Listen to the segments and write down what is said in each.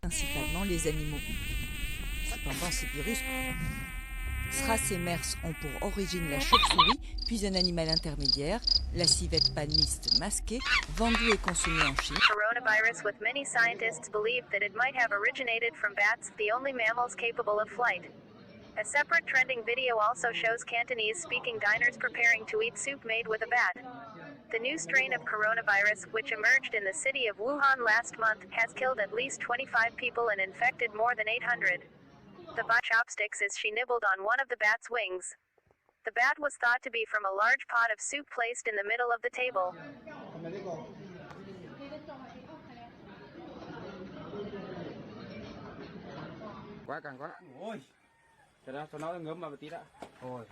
principalement les animaux. Cependant, ces virus SRAS et MERS ont pour origine la chauve-souris, puis un animal intermédiaire, la civette palmiste masquée, vendue et consommée en Chine. Coronavirus, with many scientists believe that it might have originated from bats, the only mammals capable of flight. A separate trending video also shows Cantonese-speaking diners preparing to eat soup made with a bat. The new strain of coronavirus, which emerged in the city of Wuhan last month, has killed at least 25 people and infected more than 800. The bat chopsticks as she nibbled on one of the bat's wings. The bat was thought to be from a large pot of soup placed in the middle of the table. Quá càng quá. Ôi. Trời ơi, tôi nói ngớm mà tí đã. Ôi.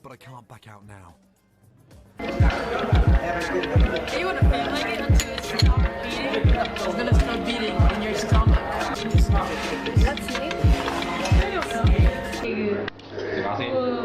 But I can't back out now. You want to feel like it until it stops beating? It's gonna start beating in your stomach. That's it? I don't know.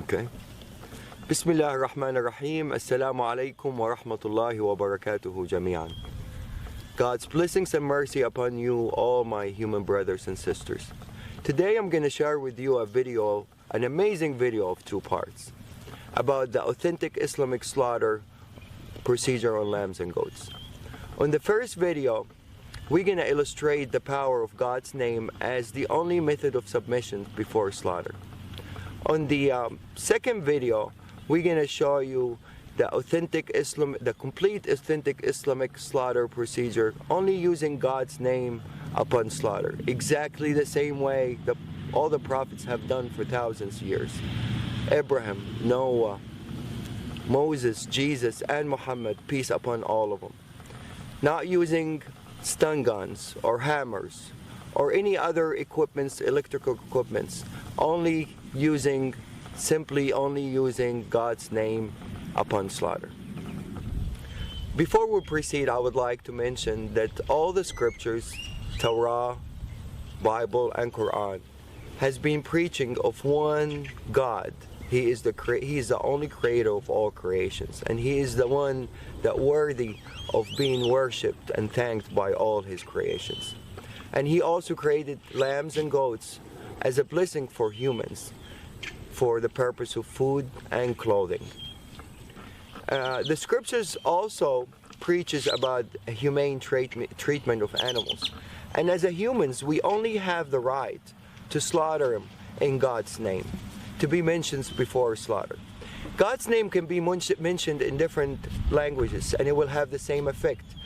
Okay. Bismillah ar-Rahman ar-Rahim. Assalamu alaikum wa rahmatullahi wa barakatuhu jami'an. God's blessings and mercy upon you, all my human brothers and sisters. Today I'm going to share with you a video, an amazing video of 2 parts, about the authentic Islamic slaughter procedure on lambs and goats. On the first video, we're going to illustrate the power of God's name as the only method of submission before slaughter. On the second video, we're going to show you the complete authentic Islamic slaughter procedure, only using God's name upon slaughter, exactly the same way that all the prophets have done for thousands of years. Abraham, Noah, Moses, Jesus, and Muhammad, peace upon all of them. Not using stun guns or hammers or any other equipments, electrical equipments, simply only using God's name upon slaughter. Before we proceed, I would like to mention that all the scriptures, Torah, Bible, and Quran, has been preaching of one God. He is the only creator of all creations, and He is the one that worthy of being worshipped and thanked by all His creations. And He also created lambs and goats as a blessing for humans, for the purpose of food and clothing. The scriptures also preaches about a humane treatment of animals. And as humans, we only have the right to slaughter them in God's name, to be mentioned before slaughter. God's name can be mentioned in different languages, and it will have the same effect.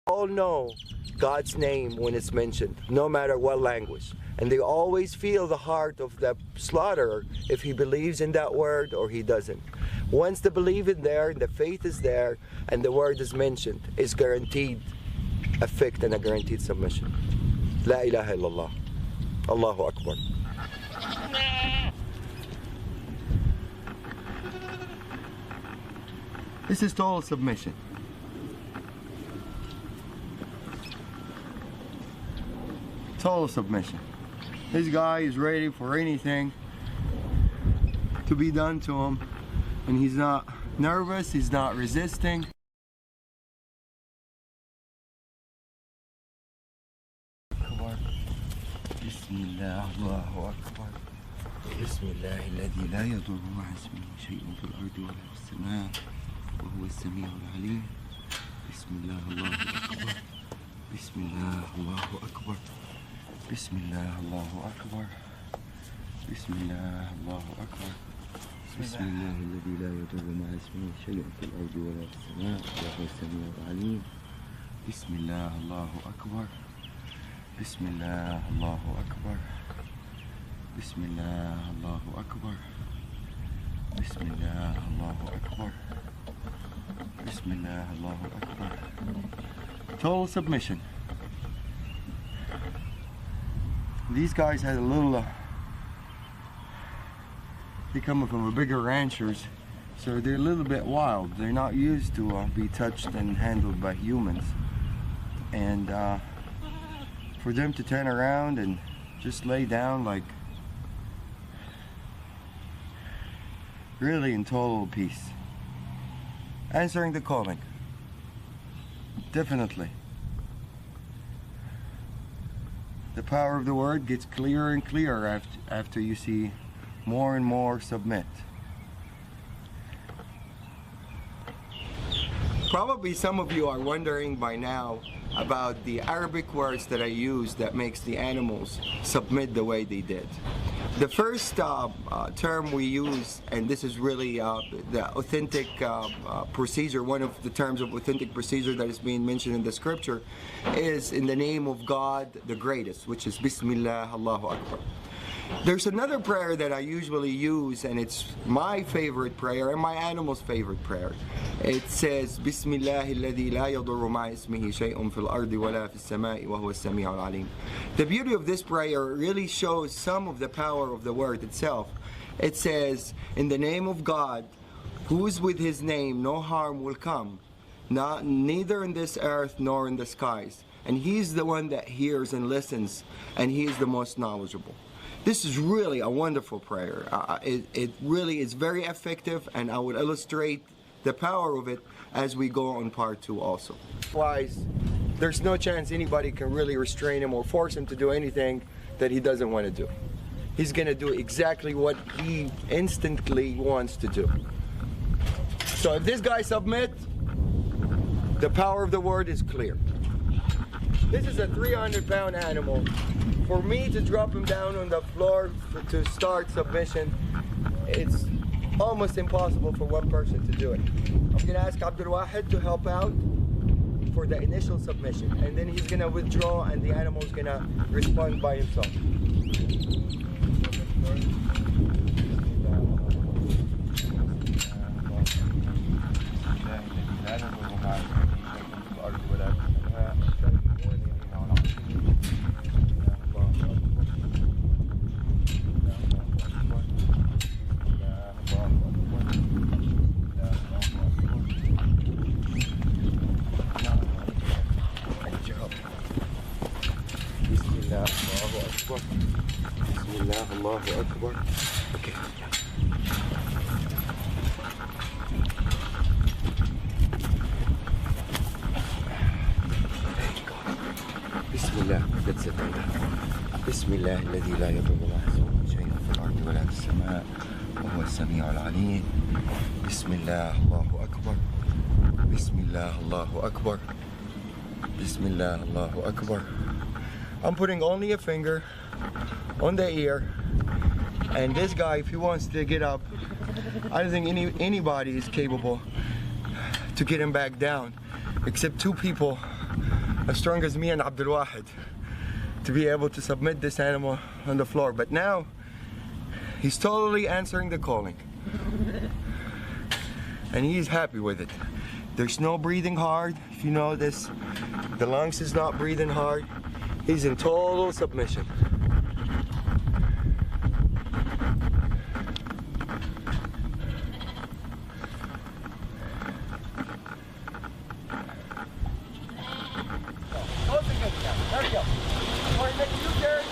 All know God's name when it's mentioned, no matter what language. And they always feel the heart of the slaughterer if he believes in that word or he doesn't. Once the belief is there, the faith is there, and the word is mentioned, it's guaranteed a fixed and a guaranteed submission. La ilaha illallah. Allahu Akbar. This is total submission. Total submission. This guy is ready for anything to be done to him, and he's not nervous, he's not resisting. Bismillah, Allahu Akbar. Bismillah, الذي لا يضر مع اسمه شيء في الأرض ولا في السماء وهو السميع العليم. بسم الله الله أكبر. بسم الله الله أكبر. بسم الله الله أكبر. بسم الله الله أكبر. بسم الله الذي لا يضر مع اسمه شيء في الأرض ولا في السماء وهو السميع العليم. بسم الله الله أكبر. بسم الله الله أكبر. بسم الله الله أكبر. بسم الله الله أكبر. بسم الله الله أكبر. Total submission. These guys had a little, they coming from a bigger ranchers, so they're a little bit wild. They're not used to be touched and handled by humans. And for them to turn around and just lay down like really in total peace. Answering the calling. Definitely. The power of the word gets clearer and clearer after you see more and more submit. Probably some of you are wondering by now about the Arabic words that I use that makes the animals submit the way they did. The first term we use, and this is really the authentic procedure, one of the terms of authentic procedure that is being mentioned in the scripture, is in the name of God the greatest, which is Bismillah, Allahu Akbar. There's another prayer that I usually use, and it's my favorite prayer and my animal's favorite prayer. It says, Bismillah alladhi la yadurru ma'a ismihi shay'un fil ardi wa la fis sama'i wa huwa as-sami'ul 'alim. The beauty of this prayer really shows some of the power of the word itself. It says, in the name of God, who is with his name, no harm will come, neither in this earth nor in the skies. And he's the one that hears and listens, and he is the most knowledgeable. This is really a wonderful prayer. It really is very effective, and I would illustrate the power of it as we go on part 2 also. Otherwise, there's no chance anybody can really restrain him or force him to do anything that he doesn't want to do. He's going to do exactly what he instantly wants to do. So if this guy submits, the power of the word is clear. This is a 300-pound animal. For me to drop him down on the floor to start submission, it's almost impossible for one person to do it. I'm going to ask Abdul Wahid to help out for the initial submission, and then he's going to withdraw and the animal is going to respond by himself. Bismillah, Allahu Akbar. Okay. Bismillah, that's it. Bismillah, الذي لا يضر مع اسمه شيء في الأرض ولا في السماء وهو السميع العليم. Bismillah, Allahu Akbar. Bismillah, Allahu Akbar. Bismillah, Allahu Akbar. I'm putting only a finger on the ear, and this guy, if he wants to get up, I don't think anybody is capable to get him back down except 2 people as strong as me and Abdul Wahid to be able to submit this animal on the floor. But now he's totally answering the calling, and he's happy with it. There's no breathing hard. If you notice, the lungs is not breathing hard. He's in total submission. There we go. Or make a U-turn.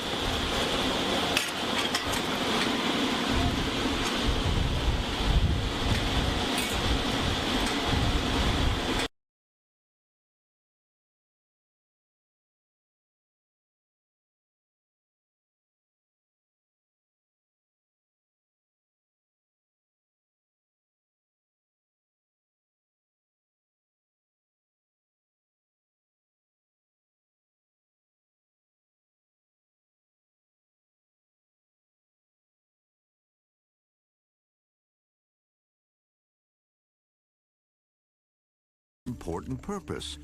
Important purpose.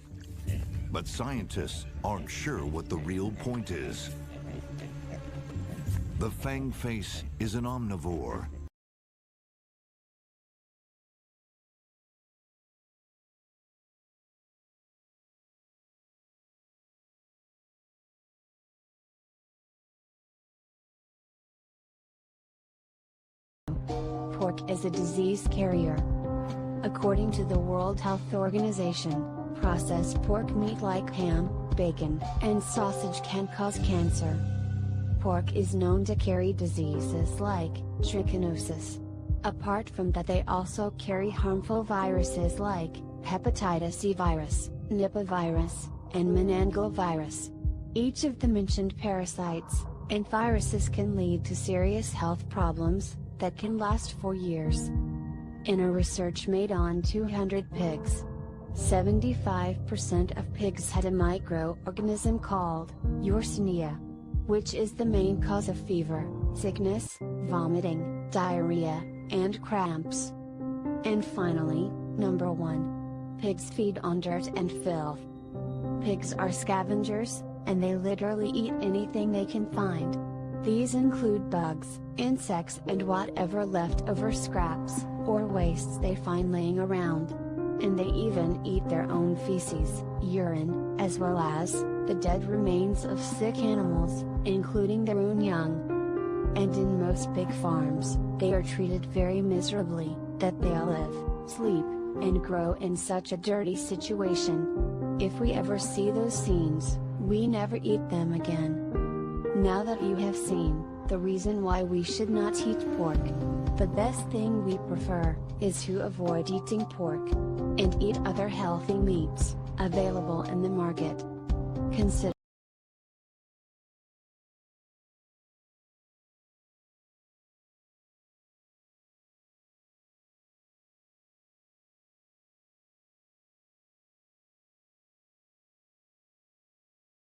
But scientists aren't sure what the real point is. The fang face is an omnivore. Pork is a disease carrier. According to the World Health Organization, processed pork meat like ham, bacon, and sausage can cause cancer. Pork is known to carry diseases like trichinosis. Apart from that, they also carry harmful viruses like hepatitis C virus, Nipah virus, and meningococcal. Each of the mentioned parasites and viruses can lead to serious health problems that can last for years. In a research made on 200 pigs, 75% of pigs had a microorganism called Yersinia, which is the main cause of fever, sickness, vomiting, diarrhea, and cramps. And finally, number 1. Pigs feed on dirt and filth. Pigs are scavengers, and they literally eat anything they can find. These include bugs, insects, and whatever leftover scraps or wastes they find laying around. And they even eat their own feces, urine, as well as the dead remains of sick animals, including their own young. And in most pig farms, they are treated very miserably, that they live, sleep, and grow in such a dirty situation. If we ever see those scenes, we never eat them again. Now that you have seen the reason why we should not eat pork, the best thing we prefer is to avoid eating pork and eat other healthy meats available in the market. Consider